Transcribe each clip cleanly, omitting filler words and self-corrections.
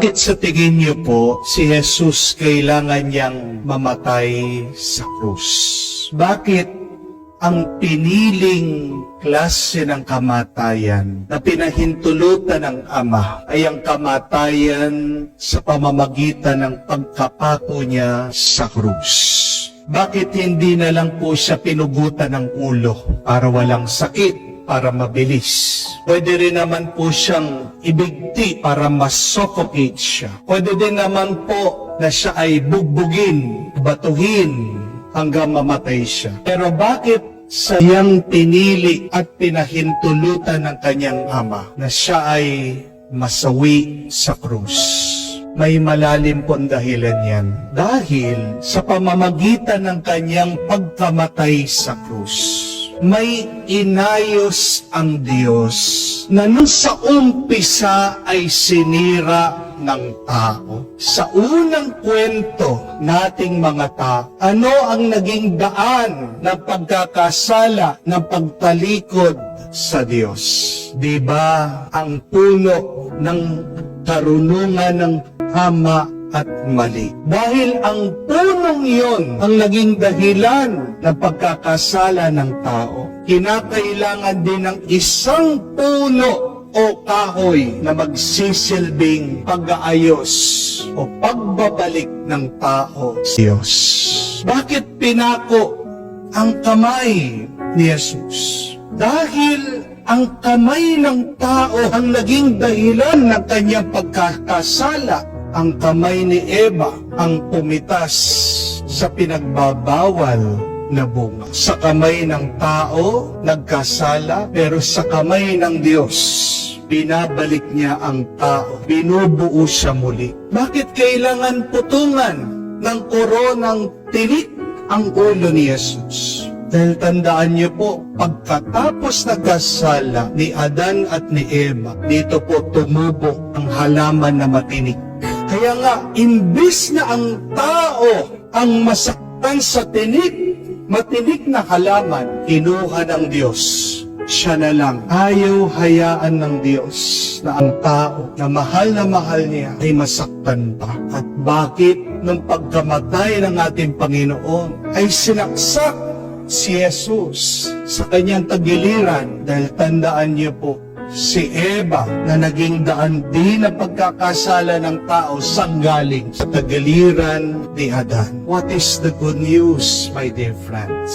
Bakit sa tingin niyo po si Jesus kailangan niyang mamatay sa krus? Bakit ang piniling klase ng kamatayan na pinahintulutan ng Ama ay ang kamatayan sa pamamagitan ng pagkapako niya sa krus? Bakit hindi na lang po siya pinugutan ng ulo para walang sakit, para mabilis? Pwede rin naman po siyang ibigti para masuffocate siya. Pwede din naman po na siya ay bugbugin, batuhin hanggang mamatay siya. Pero bakit sa iyang pinili at pinahintulutan ng kanyang Ama na siya ay masawi sa krus? May malalim pong dahilan yan. Dahil sa pamamagitan ng kanyang pagkamatay sa krus, may inayos ang Diyos na nung sa umpisa ay sinira ng tao. Sa unang kwento nating mga tao, ano ang naging daan ng pagkakasala, ng pagtalikod sa Diyos? Diba ang puno ng karunungan ng tama at mali? Dahil ang punong iyon ang naging dahilan ng pagkakasala ng tao, kinakailangan din ng isang puno o kahoy na magsisilbing pag-aayos o pagbabalik ng tao sa Diyos. Bakit pinako ang kamay ni Jesus? Dahil ang kamay ng tao ang naging dahilan ng kanyang pagkakasala. Ang kamay ni Eva ang pumitas sa pinagbabawal na bunga. Sa kamay ng tao, nagkasala, pero sa kamay ng Diyos, binabalik niya ang tao. Binubuo siya muli. Bakit kailangan putungan ng koronang tinik ang ulo ni Jesus? Dahil tandaan niyo po, pagkatapos nagkasala ni Adan at ni Eva, dito po tumubo ang halaman na matinik. Kaya nga, imbis na ang tao ang masaktan sa matinik na halaman, kinuha ng Diyos. Siya na lang. Ayaw hayaan ng Diyos na ang tao na mahal niya ay masaktan pa. At bakit nung pagkamatay ng ating Panginoon ay sinaksak si Jesus sa kanyang tagiliran? Dahil tandaan niyo po, si Eva na naging daan din na pagkakasala ng tao sanggaling sa tagiliran ni Adan. What is the good news, my dear friends?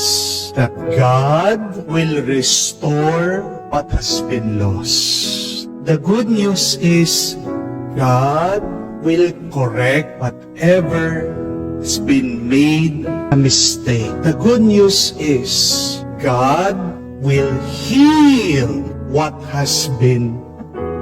That God will restore what has been lost. The good news is God will correct whatever has been made a mistake. The good news is God will heal what has been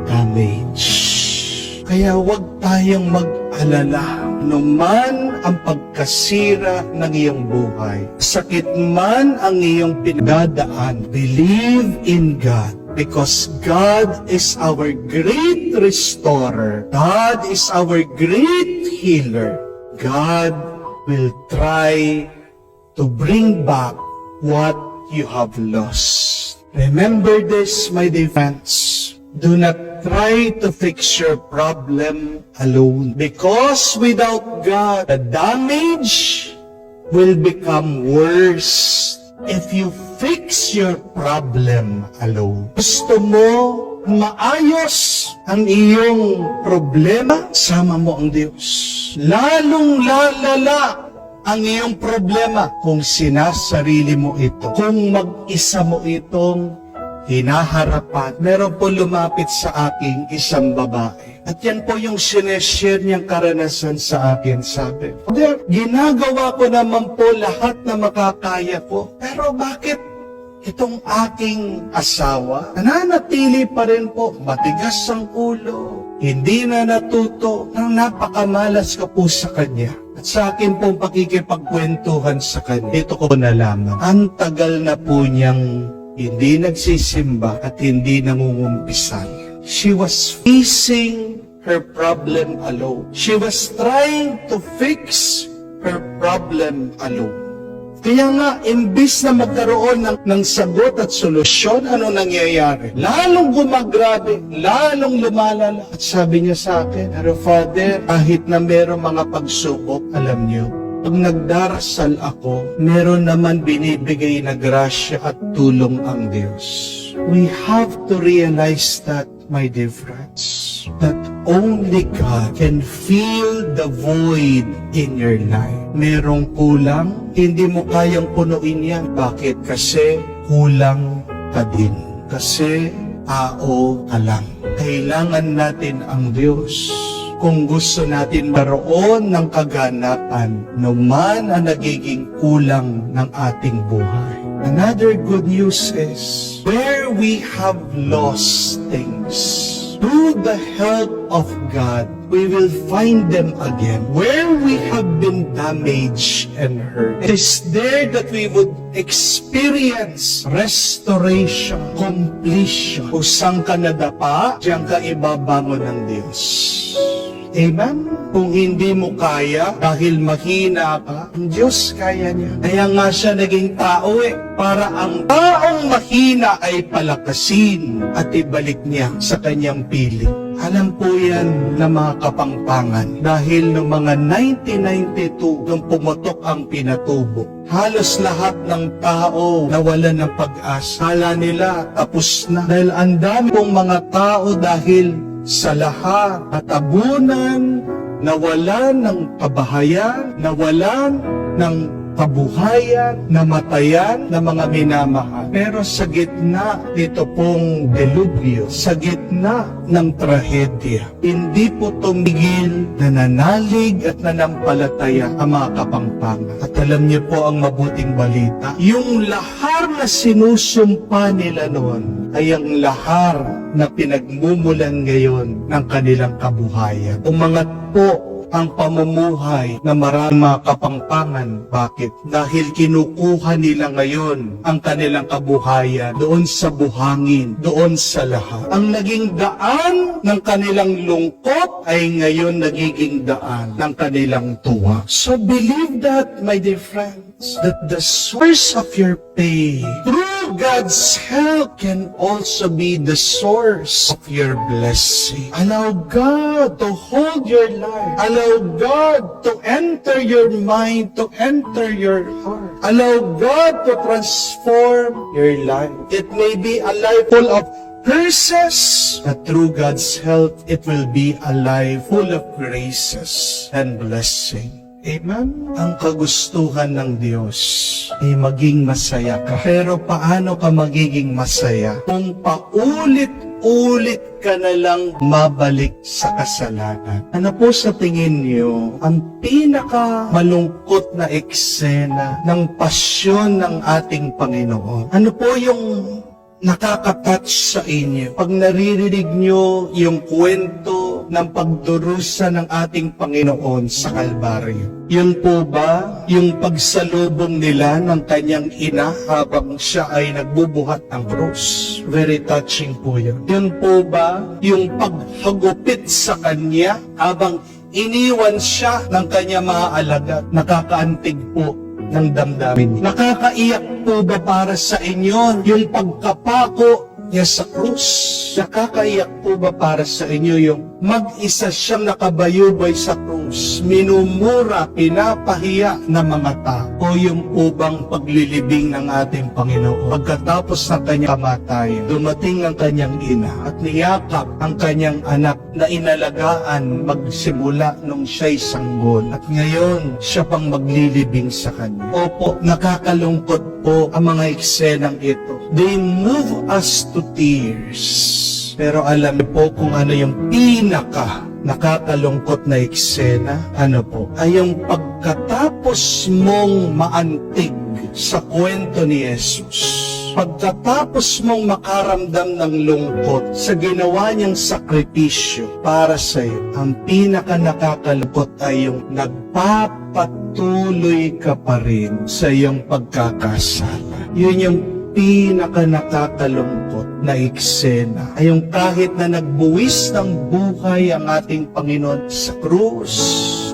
damaged. Kaya huwag tayong mag-alala. Anuman ang pagkasira ng iyong buhay, sakit man ang iyong pinagdadaan, believe in God. Because God is our great restorer. God is our great healer. God will try to bring back what you have lost. Remember this, my dear friends. Do not try to fix your problem alone. Because without God, the damage will become worse if you fix your problem alone. Gusto mo maayos ang iyong problema? Sama mo ang Diyos. Lalong lalala ang iyong problema kung sinasarili mo ito. Kung mag-isa mo itong hinaharapan. Meron po lumapit sa aking isang babae. At yan po yung sineshare niyang karanasan sa akin. Sabi, ginagawa ko naman po lahat na makakaya ko. Pero bakit itong aking asawa, nananatili pa rin po, matigas ang ulo, hindi na natuto, nang napakamalas ka po sa kanya. At sa akin pong pakikipagkwentuhan sa kanya, ito ko nalaman, ang tagal na po niyang hindi nagsisimba at hindi nangungumpisan. She was facing her problem alone. She was trying to fix her problem alone. Kaya nga, imbis na magkaroon ng sagot at solusyon, ano nangyayari? Lalong gumagrabe, lalong lumalala. At sabi niya sa akin, pero Father, kahit na meron mga pagsubok, alam niyo, pag nagdarasal ako, meron naman binibigay na grasya at tulong ang Diyos. We have to realize that, my dear friends, that only God can fill the void in your life. Merong kulang, hindi mo kayang punuin yan. Bakit? Kasi kulang ka din. Kasi tao ka lang. Kailangan natin ang Diyos. Kung gusto natin maroon ng kaganapan, naman ang nagiging kulang ng ating buhay. Another good news is, where we have lost things, through the help of God, we will find them again. Where we have been damaged and hurt, it is there that we would experience restoration, completion. Kung saan ka nadapa, diyan ka ibabangon ng Diyos. Amen? Kung hindi mo kaya, dahil mahina ka, ang Diyos kaya niya. Kaya nga siya naging tao para ang taong mahina ay palakasin at ibalik niya sa kanyang piling. Alam po yan na mga kapangpangan dahil noong mga 1992 nung pumutok ang pinatubo, halos lahat ng tao nawalan ng pag-asa. Kala nila tapos na dahil ang dami pong mga tao dahil sa lahat, katabunan, nawalan ng kabahayan, nawalan ng kabuhayan, namatayan ng mga minamahal. Pero sa gitna nito pong delubyo, sa gitna ng trahedya, hindi po tumigil, nananalig at nanampalataya ang mga kapangpangan. At alam niyo po ang mabuting balita, yung lahar na sinusumpa nila noon ay ang lahar na pinagmumulan ngayon ng kanilang kabuhayan. Umangat po ang pamumuhay na maraming mga kapangpangan. Bakit? Dahil kinukuha nila ngayon ang kanilang kabuhayan doon sa buhangin, doon sa lahat. Ang naging daan ng kanilang lungkot ay ngayon nagiging daan ng kanilang tuwa. So believe that, my dear friends, that the source of your pain, through God's help, can also be the source of your blessing. Allow God to hold your life. Allow God to enter your mind, to enter your heart. Allow God to transform your life. It may be a life full of curses, but through God's help, it will be a life full of graces and blessing. Amen? Ang kagustuhan ng Diyos ay maging masaya ka. Pero paano ka magiging masaya kung paulit-ulit ka na lang mabalik sa kasalanan? Ano po sa tingin niyo ang pinaka malungkot na eksena ng pasyon ng ating Panginoon? Ano po yung nakaka-touch sa inyo pag naririnig nyo yung kwento ng pagdurusa ng ating Panginoon sa Kalbaryo? Yun po ba yung pagsalubong nila ng kanyang ina habang siya ay nagbubuhat ng krus? Very touching po yun. Yun po ba yung paghagupit sa kanya habang iniwan siya ng kanyang mga alagad? Nakakaantig po ng damdamin. Nakakaiyak po ba para sa inyo yung pagkapako niya sa krus? Nakakaiyak po ba para sa inyo yung mag-isa siyang nakabayubay sa krus, minumura, pinapahiya ng mga tao? O yung ubang paglilibing ng ating Panginoon? Pagkatapos ng kanyang kamatayan, dumating ang kanyang ina at niyakap ang kanyang anak na inalagaan magsimula nung siya'y sanggol. At ngayon, siya pang maglilibing sa kanya. Opo, nakakalungkot po ang mga eksenang ito. They move us to tears. Pero alam niyo po kung ano yung pinaka nakakalungkot na eksena? Ano po? Ay yung pagkatapos mong maantig sa kwento ni Jesus. Pagkatapos mong makaramdam ng lungkot sa ginawa niyang sakripisyo para sa iyo, ang pinaka nakakalungkot ay yung nagpapatuloy ka pa rin sa iyong pagkakasala. Yun yung pinaka nakakalungkot na eksena ay yung kahit na nagbuwis ng buhay ang ating Panginoon sa krus,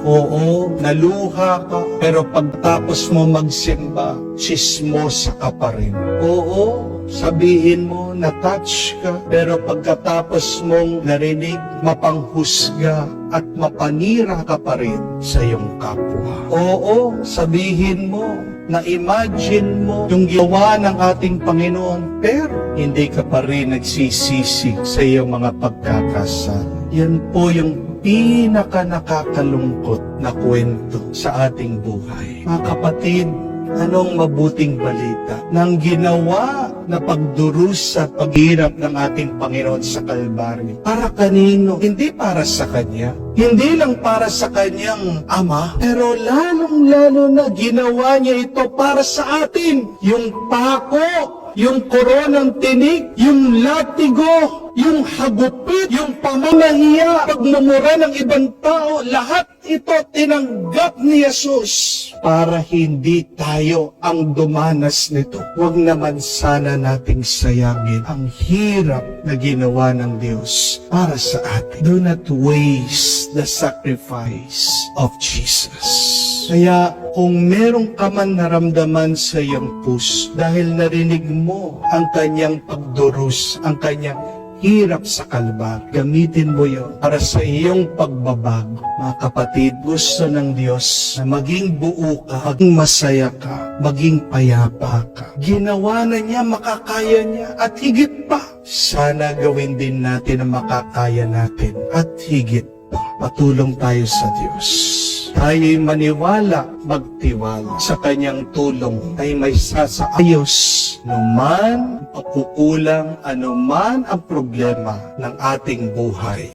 Oo, naluha ka, pero pagtapos mo magsimba, chismosa ka pa rin. Oo, sabihin mo, na-touch ka, pero pagkatapos mong narinig, mapanghusga at mapanira ka pa rin sa iyong kapwa. Oo, sabihin mo, na-imagine mo yung ginawa ng ating Panginoon, pero hindi ka pa rin nagsisisi sa iyong mga pagkakasala. Yan po yung pinaka nakakalungkot na kwento sa ating buhay. Mga kapatid, anong mabuting balita ng ginawa na pagdurusa at paghirap ng ating Panginoon sa Kalbaryo? Para kanino? Hindi para sa Kanya. Hindi lang para sa Kanyang Ama, pero lalong-lalo na ginawa niya ito para sa atin. Yung pako, yung koronang tinik, yung latigo, yung hagupit, yung pamamahiya, pagmumura ng ibang tao, lahat ito tinanggap ni Jesus para hindi tayo ang dumanas nito. Huwag naman sana nating sayangin ang hirap na ginawa ng Diyos para sa atin. Do not waste the sacrifice of Jesus. Kaya kung merong ka man naramdaman sa iyong puso dahil narinig mo ang kanyang pagdurus, ang kanyang hirap sa Kalbar, gamitin mo yon para sa iyong pagbabago. Mga kapatid, gusto ng Diyos na maging buo ka, maging masaya ka, maging payapa ka. Ginawa na niya, makakaya niya, at higit pa. Sana gawin din natin ang makakaya natin at higit pa. Patulong tayo sa Diyos. Tayo'y maniwala, magtiwala sa kanyang tulong ay may sasaayos anuman ang pagkukulang, anuman ang problema ng ating buhay.